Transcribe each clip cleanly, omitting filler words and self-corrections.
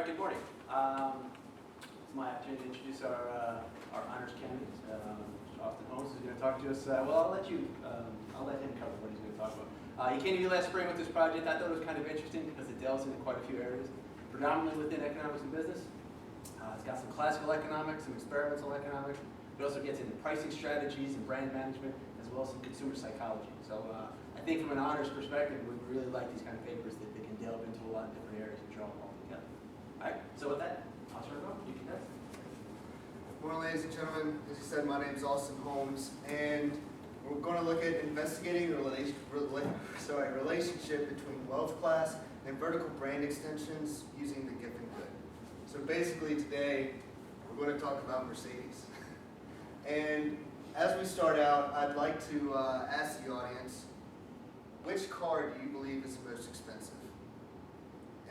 right, good morning. It's my opportunity to introduce our honors candidates. Austin Holmes is going to talk to us. Well, I'll let him cover what he's going to talk about. He came to me last spring with this project. I thought it was kind of interesting because it delves into quite a few areas, predominantly within economics and business. It's got some classical economics, some experimental economics. It also gets into pricing strategies and brand management, as well as some consumer psychology. So I think from an honors perspective, we really like these kind of papers that they can delve into a lot of different areas and draw them all together. All right, so with that, I'll turn it over. You can next. Good morning, ladies and gentlemen. As you said, my name is Austin Holmes, and we're going to look at investigating the relationship between wealth class and vertical brand extensions using the Giffen good. So basically today, we're going to talk about Mercedes. And as we start out, I'd like to ask the audience, which car do you believe is the most expensive?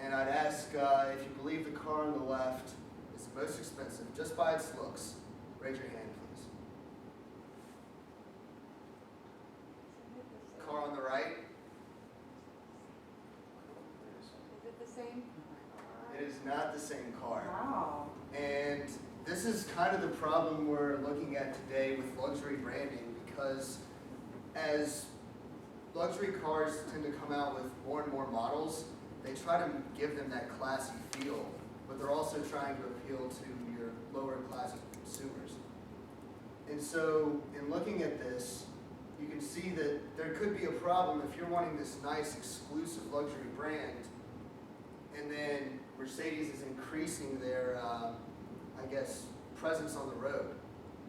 And I'd ask if you believe the car on the left is the most expensive, just by its looks. Raise your hand, please. Car on the right? Is it the same? It is not the same car. Wow. And this is kind of the problem we're looking at today with luxury branding, because as luxury cars tend to come out with more and more models, they try to give them that classy feel, but they're also trying to appeal to your lower class consumers. And so in looking at this, you can see that there could be a problem if you're wanting this nice exclusive luxury brand, and then Mercedes is increasing their presence on the road.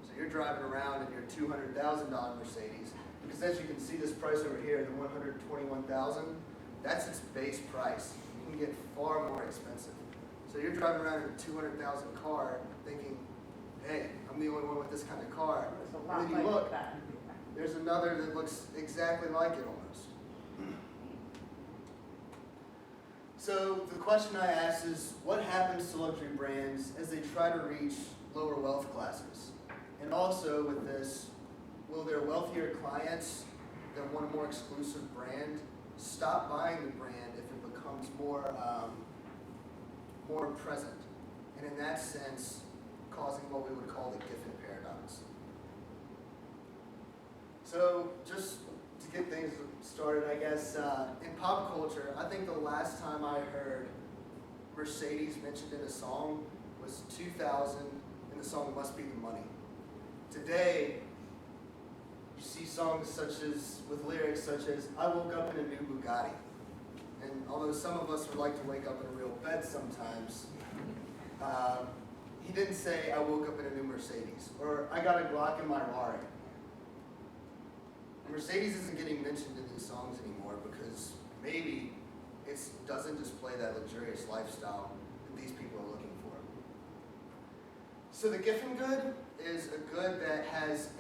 So you're driving around in your $200,000 Mercedes, because as you can see this price over here, the $121,000, that's its base price. You can get far more expensive. So you're driving around in a $200,000 car thinking, hey, I'm the only one with this kind of car. And then you look, there's another that looks exactly like it almost. So the question I ask is, what happens to luxury brands as they try to reach lower wealth classes? And also with this, will their wealthier clients that want a more exclusive brand stop buying the brand if it becomes more present? And in that sense, causing what we would call the Giffen paradox. So just to get things started, I guess, in pop culture, I think the last time I heard Mercedes mentioned in a song was 2000, and the song Must Be the Money. Today, you see songs such as, with lyrics such as, I woke up in a new Bugatti. And although some of us would like to wake up in a real bed sometimes, he didn't say, I woke up in a new Mercedes, or I got a Glock in my Rari. Mercedes isn't getting mentioned in these songs anymore because maybe it doesn't display that luxurious lifestyle that these people are looking for. So the Giffen good is a good that has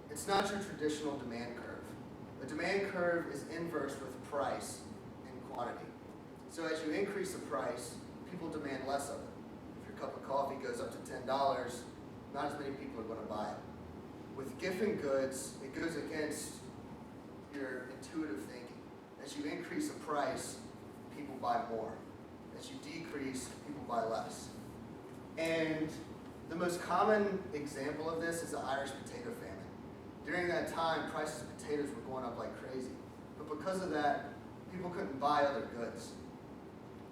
it's not your traditional demand curve. The demand curve is inverse with price and quantity. So as you increase the price, people demand less of it. If your cup of coffee goes up to $10, not as many people are going to buy it. With Giffen goods, it goes against your intuitive thinking. As you increase the price, people buy more. As you decrease, people buy less. And the most common example of this is the Irish potato famine. During that time, prices of potatoes were going up like crazy. But because of that, people couldn't buy other goods.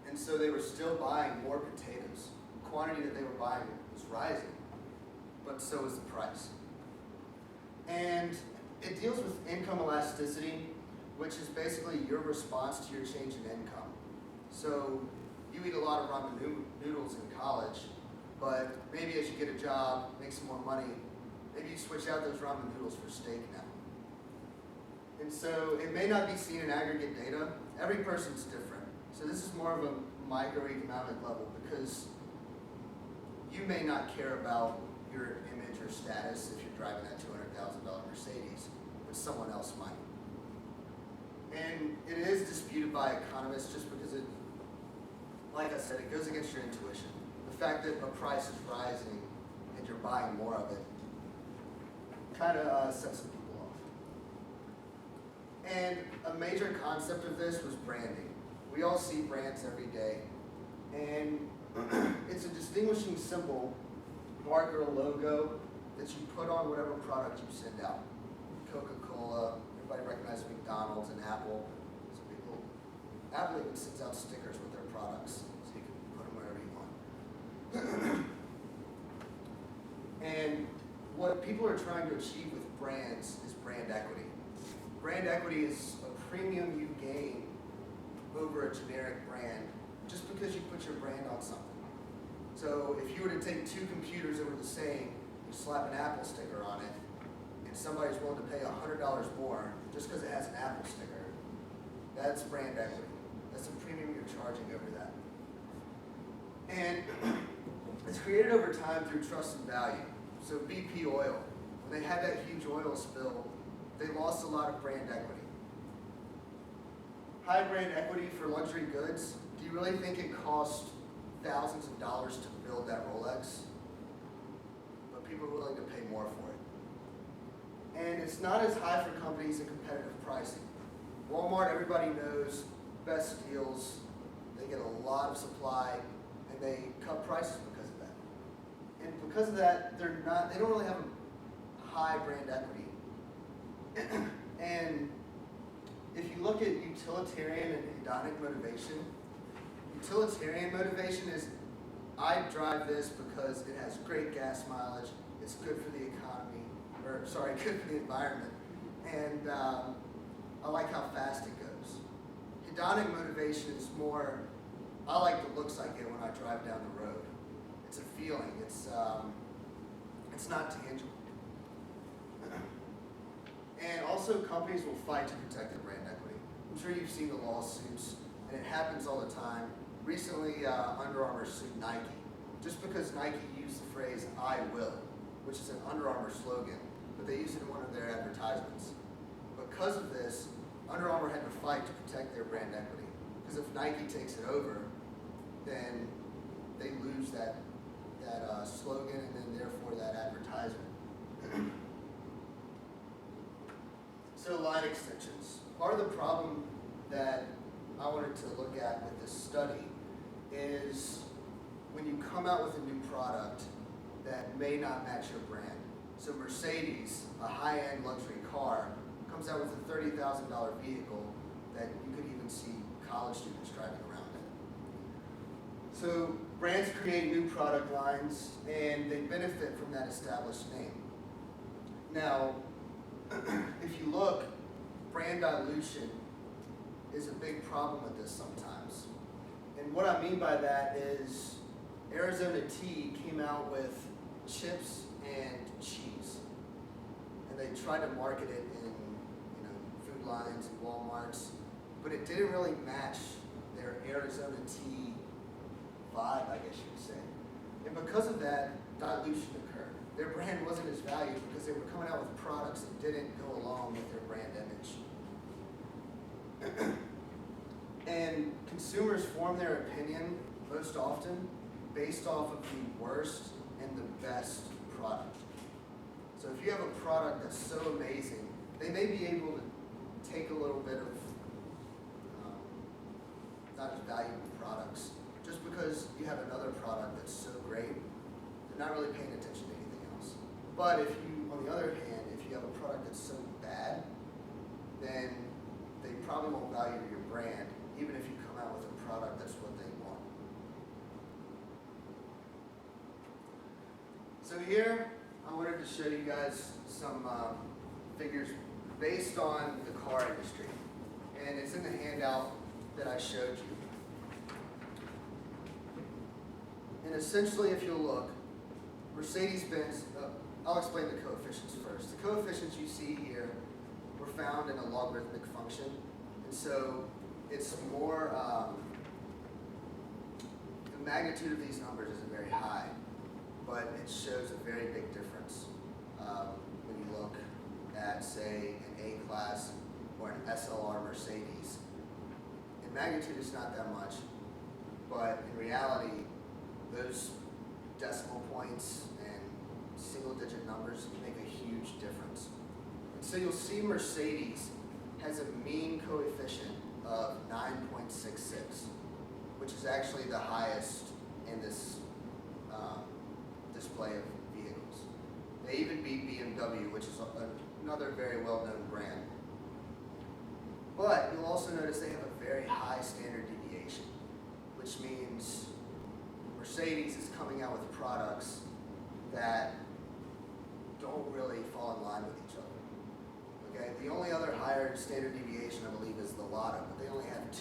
And so they were still buying more potatoes. The quantity that they were buying was rising, but so was the price. And it deals with income elasticity, which is basically your response to your change in income. So you eat a lot of ramen noodles in college, but maybe as you get a job, make some more money, maybe you switch out those ramen noodles for steak now. And so it may not be seen in aggregate data. Every person's different. So this is more of a microeconomic level, because you may not care about your image or status if you're driving that $200,000 Mercedes, but someone else might. And it is disputed by economists just because it, like I said, it goes against your intuition. The fact that a price is rising and you're buying more of it kind of sets some people off. And a major concept of this was branding. We all see brands every day, and it's a distinguishing symbol, mark or logo that you put on whatever product you send out. Coca-Cola, everybody recognizes McDonald's and Apple. So Apple even sends out stickers with their products, so you can put them wherever you want. And what people are trying to achieve with brands is brand equity. Brand equity is a premium you gain over a generic brand just because you put your brand on something. So if you were to take two computers that were the same, you slap an Apple sticker on it, and somebody's willing to pay $100 more just because it has an Apple sticker, that's brand equity. That's a premium you're charging over that. And it's created over time through trust and value. So BP Oil, when they had that huge oil spill, they lost a lot of brand equity. High brand equity for luxury goods, do you really think it cost thousands of dollars to build that Rolex? But people are willing to pay more for it. And it's not as high for companies in competitive pricing. Walmart, everybody knows, best deals, they get a lot of supply, and they cut prices because of that. And because of that, they don't really have a high brand equity. And if you look at utilitarian and hedonic motivation, utilitarian motivation is, I drive this because it has great gas mileage, it's good for the economy, good for the environment, and I like how fast it goes. Hedonic motivation is more, I like the looks I get when I drive down the road. It's a feeling, it's not tangible. And also companies will fight to protect their brand equity. I'm sure you've seen the lawsuits, and it happens all the time. Recently, Under Armour sued Nike, just because Nike used the phrase, "I will," which is an Under Armour slogan, but they used it in one of their advertisements. Because of this, Under Armour had to fight to protect their brand equity. Because if Nike takes it over, then they lose that slogan and then therefore that advertisement. So line extensions. Part of the problem that I wanted to look at with this study is when you come out with a new product that may not match your brand. So Mercedes, a high-end luxury car, comes out with a $30,000 vehicle that you could even see college students driving around in. So brands create new product lines and they benefit from that established name. Now, if you look, brand dilution is a big problem with this sometimes. And what I mean by that is Arizona Tea came out with chips and cheese. And they tried to market it in food lines and Walmarts, but it didn't really match their Arizona Tea vibe, I guess you would say. And because of that, dilution occurred. Their brand wasn't as valued because they were coming out with products that didn't go along with their brand image. And consumers form their opinion most often based off of the worst and the best product. So if you have a product that's so amazing, they may be able to take a little bit of not as valuable products. Just because you have another product that's so great, they're not really paying attention to anything else. But if you, on the other hand, if you have a product that's so bad, then they probably won't value your brand, even if you come out with a product that's what they want. So here, I wanted to show you guys some figures based on the car industry. And it's in the handout that I showed you. And essentially, if you'll look, Mercedes-Benz, I'll explain the coefficients first. The coefficients you see here were found in a logarithmic function. And so it's more, the magnitude of these numbers isn't very high, but it shows a very big difference when you look at, say, an A-Class or an SLR Mercedes. In magnitude, it's not that much, but in reality, those decimal points and single-digit numbers make a huge difference. And so you'll see Mercedes has a mean coefficient of 9.66. which is actually the highest in this display of vehicles. They even beat BMW, which is another very well-known brand. But you'll also notice they have a very high standard deviation, which means Mercedes is coming out with products that don't really fall in line with each other. Okay, the only other higher standard deviation, I believe, is the Lada, but they only have 2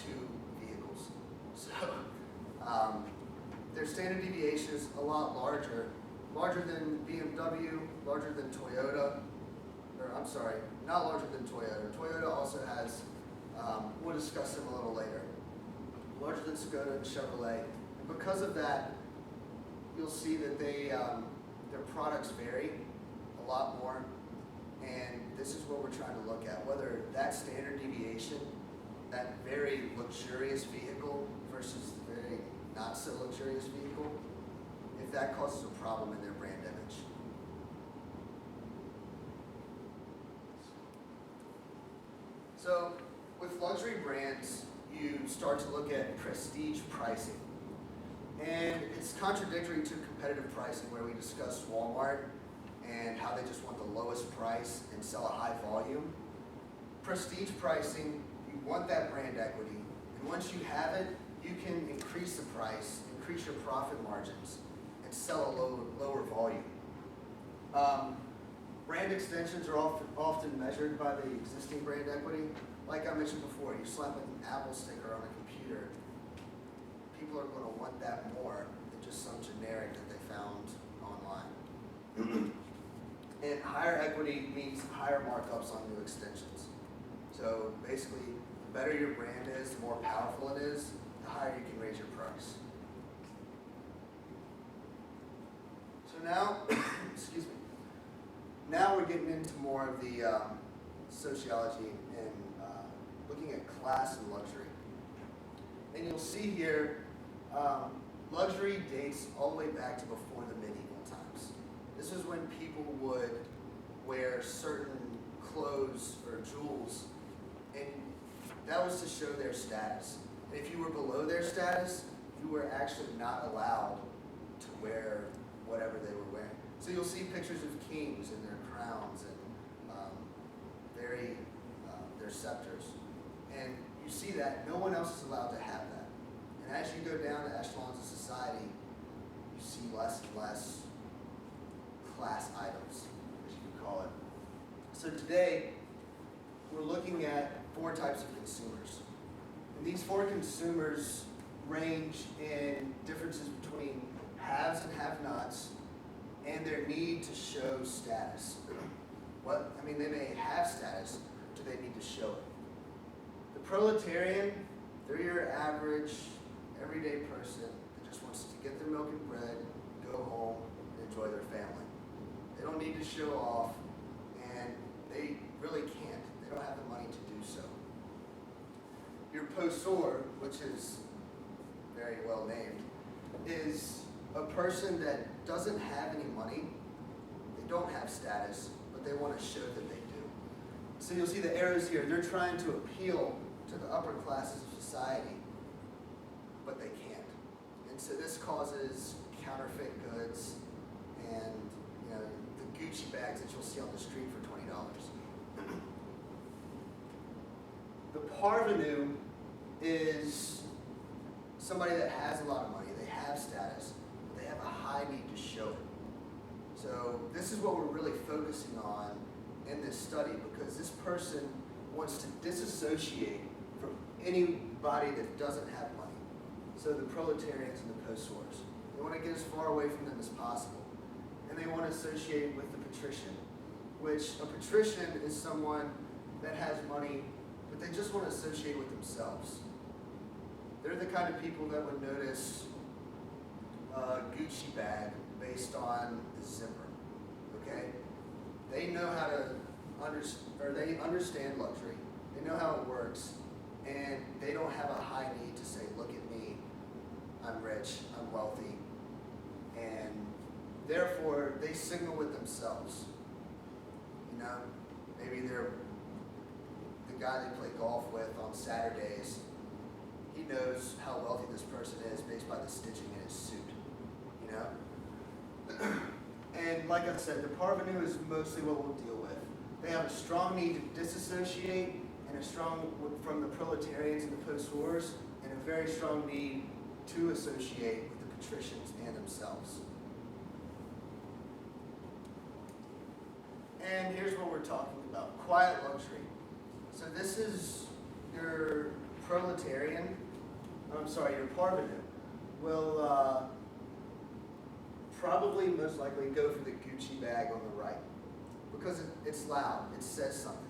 vehicles. So their standard deviation is a lot larger than BMW, larger than Toyota, or I'm sorry, not larger than Toyota. Toyota also has, we'll discuss them a little later, larger than Skoda and Chevrolet. And because of that, you'll see that their products vary a lot more. And this is what we're trying to look at, whether that standard deviation, that very luxurious vehicle versus the very not so luxurious vehicle, if that causes a problem in their brand image. So with luxury brands, you start to look at prestige pricing. And it's contradictory to competitive pricing, where we discussed Walmart and how they just want the lowest price and sell a high volume. Prestige pricing, you want that brand equity, and once you have it, you can increase the price, increase your profit margins, and sell a lower volume. Brand extensions are often measured by the existing brand equity. Like I mentioned before, you slap an Apple sticker on a computer, people are going to want that more than just some generic that they found online. And higher equity means higher markups on new extensions. So basically, the better your brand is, the more powerful it is, the higher you can raise your price. So now, excuse me, now we're getting into more of the sociology and looking at class and luxury. And you'll see here, luxury dates all the way back to before the medieval times. This is when people would wear certain clothes or jewels, and that was to show their status. And if you were below their status, you were actually not allowed to wear whatever they were wearing. So you'll see pictures of kings and their crowns and their scepters. And you see that no one else is allowed to have that. And as you go down the echelons of society, you see less and less class items, as you could call it. So today, we're looking at 4 types of consumers. And these 4 consumers range in differences between haves and have-nots and their need to show status. They may have status, do they need to show it? The proletarian, they're your average, everyday person that just wants to get their milk and bread, go home, and enjoy their family. They don't need to show off, and they really can't. They don't have the money to do so. Your poseur, which is very well named, is a person that doesn't have any money, they don't have status, but they want to show that they do. So you'll see the arrows here, they're trying to appeal to the upper classes of society, but they can't. And so this causes counterfeit goods and the Gucci bags that you'll see on the street for $20. The parvenu is somebody that has a lot of money, they have status, but they have a high need to show it. So this is what we're really focusing on in this study, because this person wants to disassociate from anybody that doesn't have money. So the proletarians and the poseurs. They want to get as far away from them as possible. And they want to associate with the patrician, which a patrician is someone that has money, but they just want to associate with themselves. They're the kind of people that would notice a Gucci bag based on the zipper, okay? They know how to they understand luxury. They know how it works, and they don't have a high need to say, look at me, I'm rich, I'm wealthy, and therefore they signal with themselves. Maybe they're the guy they play golf with on Saturdays. He knows knows how wealthy this person is based by the stitching in his suit, you know? And like I said, the parvenu is mostly what we'll deal with. They have a strong need to disassociate and a strong from the proletarians in the post-wars, and a very strong need to associate with the patricians and themselves. And here's what we're talking about, quiet luxury. So this is your proletarian, your parvenu, will probably most likely go for the Gucci bag on the right because it's loud, it says something.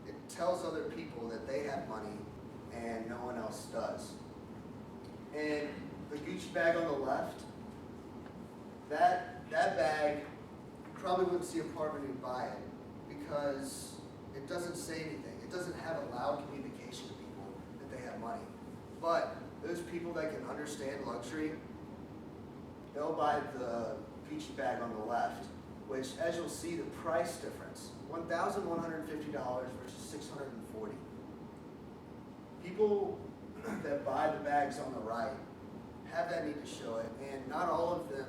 It tells other people that they have money and no one else does. And the Gucci bag on the left, that bag, you probably wouldn't see a parvenu buy it because it doesn't say anything. It doesn't have a loud communication to people that they have money. But those people that can understand luxury, they'll buy the Gucci bag on the left, which, as you'll see, the price difference, $1,150 versus $640. People that buy the bags on the right have that need to show it, and not all of them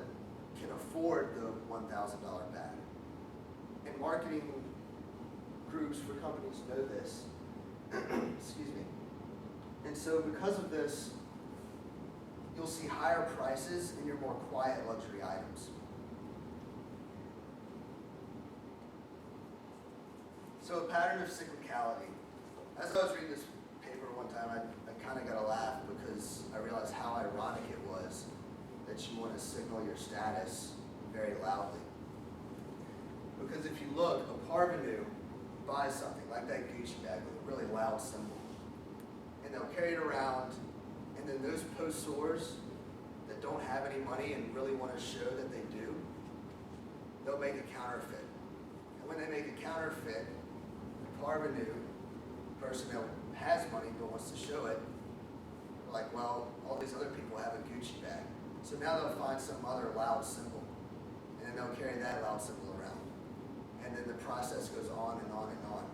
can afford the $1,000 bag. And marketing groups for companies know this. Excuse me. And so because of this, you'll see higher prices in your more quiet luxury items. So a pattern of cyclicality. As I was reading this paper one time, I kind of got a laugh because I realized how ironic it was that you want to signal your status very loudly. Because if you look, a parvenu buys something like that Gucci bag with a really loud symbol, and they'll carry it around, and then those post-sores that don't have any money and really want to show that they do, they'll make a counterfeit. And when they make a counterfeit, the parvenu person that has money but wants to show it, they're like, well, all these other people have a Gucci bag. So now they'll find some other loud symbol, and then they'll carry that loud symbol around. And then the process goes on and on and on.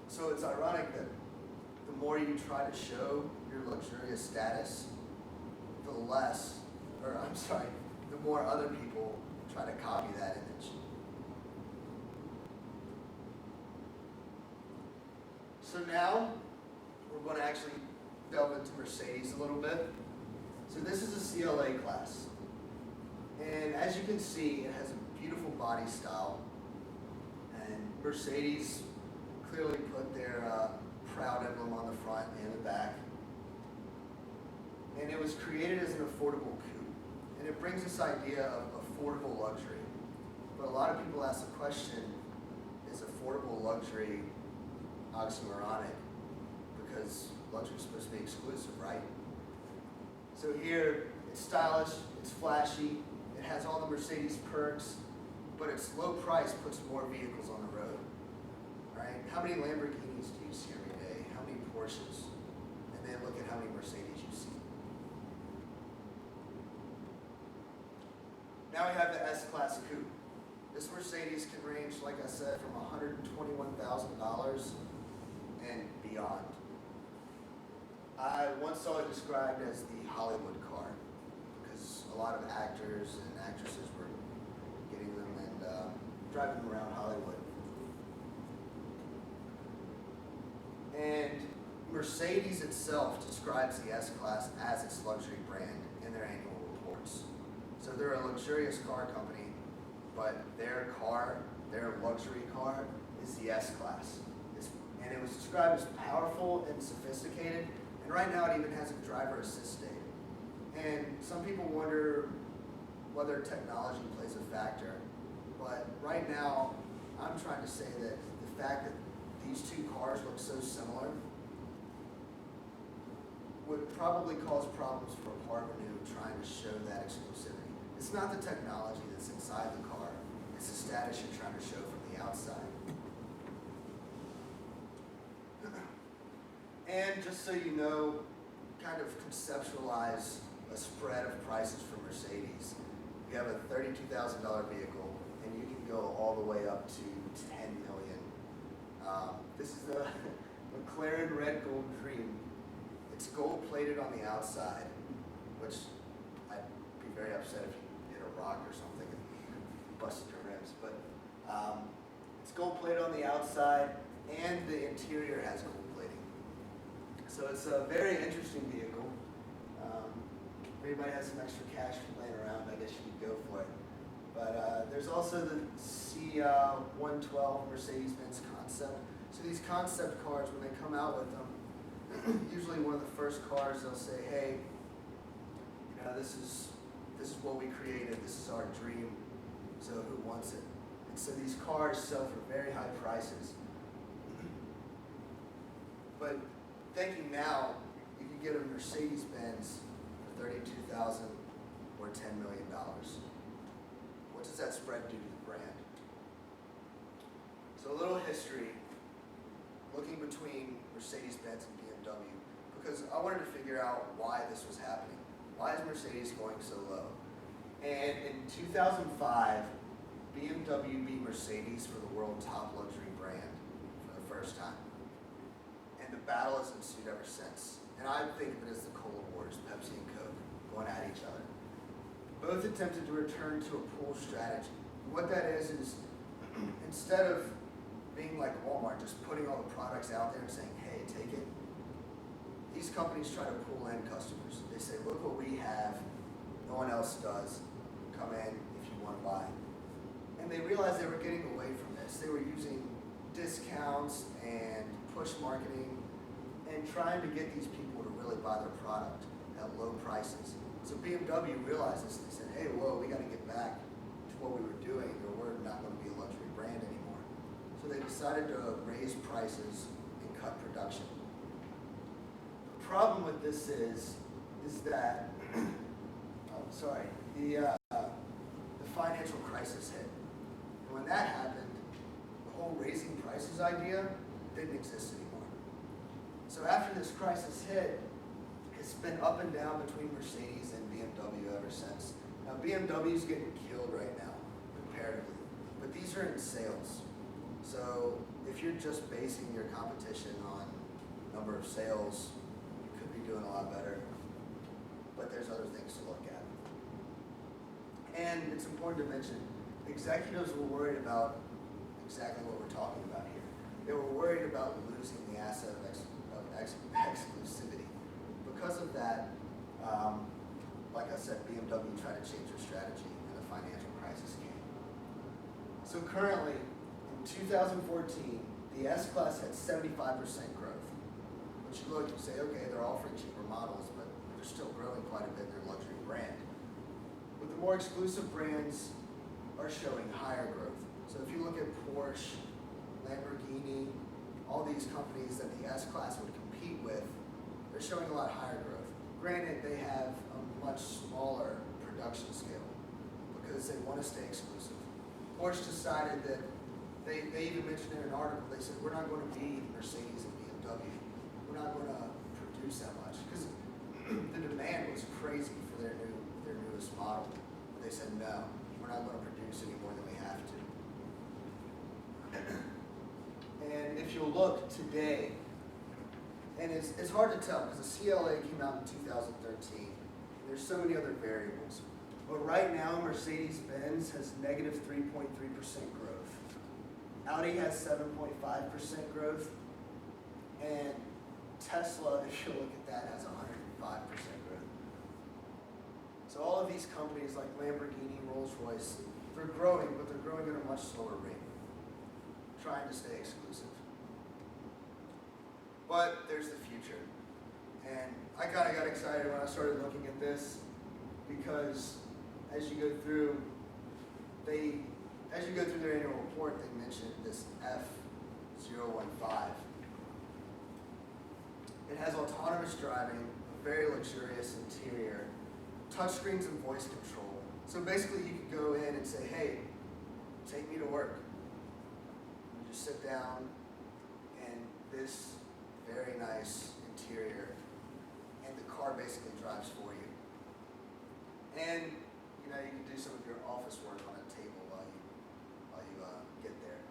So it's ironic that the more you try to show your luxurious status, the more other people try to copy that image. So now, we're going to actually delve into Mercedes a little bit. So this is a CLA class. And as you can see, it has a beautiful body style. And Mercedes clearly put their proud emblem on the front and the back. And it was created as an affordable coupe. And it brings this idea of affordable luxury. But a lot of people ask the question, is affordable luxury oxymoronic? Because luxury is supposed to be exclusive, right? So here, it's stylish, it's flashy, it has all the Mercedes perks, but its low price puts more vehicles on the road. Right? How many Lamborghinis do you see every day? How many Porsches? And then look at how many Mercedes you see. Now we have the S-Class Coupe. This Mercedes can range, like I said, from $121,000 and beyond. I once saw it described as the Hollywood car because a lot of actors and actresses were getting them and driving them around Hollywood. And Mercedes itself describes the S-Class as its luxury brand in their annual reports. So they're a luxurious car company, but their car, their luxury car, is the S-Class. And it was described as powerful and sophisticated, and right now it even has a driver assist state. And some people wonder whether technology plays a factor, but right now I'm trying to say that the fact that these two cars look so similar would probably cause problems for a parvenu trying to show that exclusivity. It's not the technology that's inside the car, it's the status you're trying to show from the outside. And just so you know, kind of conceptualize a spread of prices for Mercedes. You have a $32,000 vehicle, and you can go all the way up to $10 million. This is the McLaren Red Gold Dream. It's gold plated on the outside, which I'd be very upset if you hit a rock or something and busted your ribs. But it's gold plated on the outside, and the interior has gold plating. So it's a very interesting vehicle. If anybody has some extra cash laying around, I guess you could go for it. But there's also the C112 Mercedes-Benz concept. So these concept cars, when they come out with them, usually one of the first cars they'll say, hey, you know, this is what we created, this is our dream, so who wants it? And so these cars sell for very high prices. But thinking now, you can get a Mercedes-Benz for $32,000 or $10 million. What does that spread do to the brand? So a little history, looking between Mercedes-Benz and BMW, because I wanted to figure out why this was happening. Why is Mercedes going so low? And in 2005, BMW beat Mercedes for the world top luxury brand for the first time. And the battle has ensued ever since. And I think of it as the Cola Wars, Pepsi and Coke, going at each other. Both attempted to return to a pool strategy. What that is instead of being like Walmart, just putting all the products out there and saying, hey, take it, these companies try to pull in customers. They say, look what we have, no one else does, come in if you want to buy. And they realized they were getting away from this. They were using discounts and push marketing and trying to get these people to really buy their product at low prices. So BMW realized this, they said, hey, whoa, we got to get back to what we were doing, or we're not going to be a luxury brand anymore. So they decided to raise prices and cut production. The problem with this is that, the financial crisis hit. And when that happened, the whole raising prices idea didn't exist anymore. So after this crisis hit, it's been up and down between Mercedes and BMW ever since. Now BMW's getting killed right now, comparatively, but these are in sales. So if you're just basing your competition on number of sales, you could be doing a lot better, but there's other things to look at. And it's important to mention, executives were worried about exactly what we're talking about here. They were worried about losing the asset of exclusivity. Because of that, like I said, BMW tried to change their strategy and the financial crisis came. So currently, in 2014, the S-Class had 75% growth. Which you look, you say, okay, they're offering cheaper models, but they're still growing quite a bit in their luxury brand. But the more exclusive brands are showing higher growth. So if you look at Porsche, Lamborghini, all these companies that the S-Class would compete with, they're showing a lot higher growth. Granted, they have a much smaller production scale because they want to stay exclusive. Porsche decided that, they even mentioned in an article, they said, we're not going to be Mercedes and BMW. We're not going to produce that much because the demand was crazy for their newest model. But they said, no, we're not going to produce any more than we have to. And if you'll look today, and it's hard to tell because the CLA came out in 2013. There's so many other variables. But right now, Mercedes-Benz has negative 3.3% growth. Audi has 7.5% growth. And Tesla, if you look at that, has 105% growth. So all of these companies like Lamborghini, Rolls-Royce, they're growing, but they're growing at a much slower rate, trying to stay exclusive. But there's the future. And I kind of got excited when I started looking at this because as you go through their annual report, they mentioned this F015. It has autonomous driving, a very luxurious interior, touchscreens and voice control. So basically you could go in and say, hey, take me to work. You just sit down and this very nice interior, and the car basically drives for you. And you can do some of your office work on a table while you get there.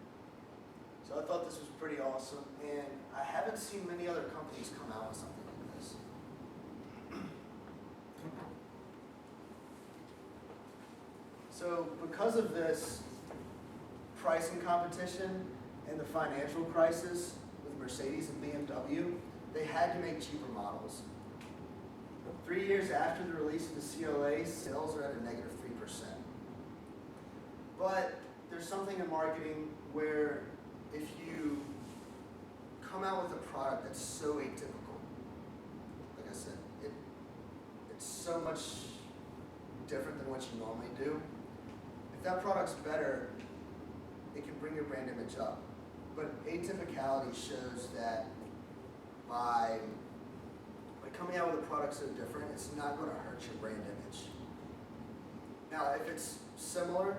So I thought this was pretty awesome, and I haven't seen many other companies come out with something like this. So because of this pricing competition and the financial crisis with Mercedes and BMW, they had to make cheaper models. 3 years after the release of the CLA, sales are at a negative 3%. But there's something in marketing where if you come out with a product that's so atypical, like I said, it's so much different than what you normally do. If that product's better, it can bring your brand image up. But atypicality shows that by coming out with a product so different, it's not going to hurt your brand image. Now, if it's similar,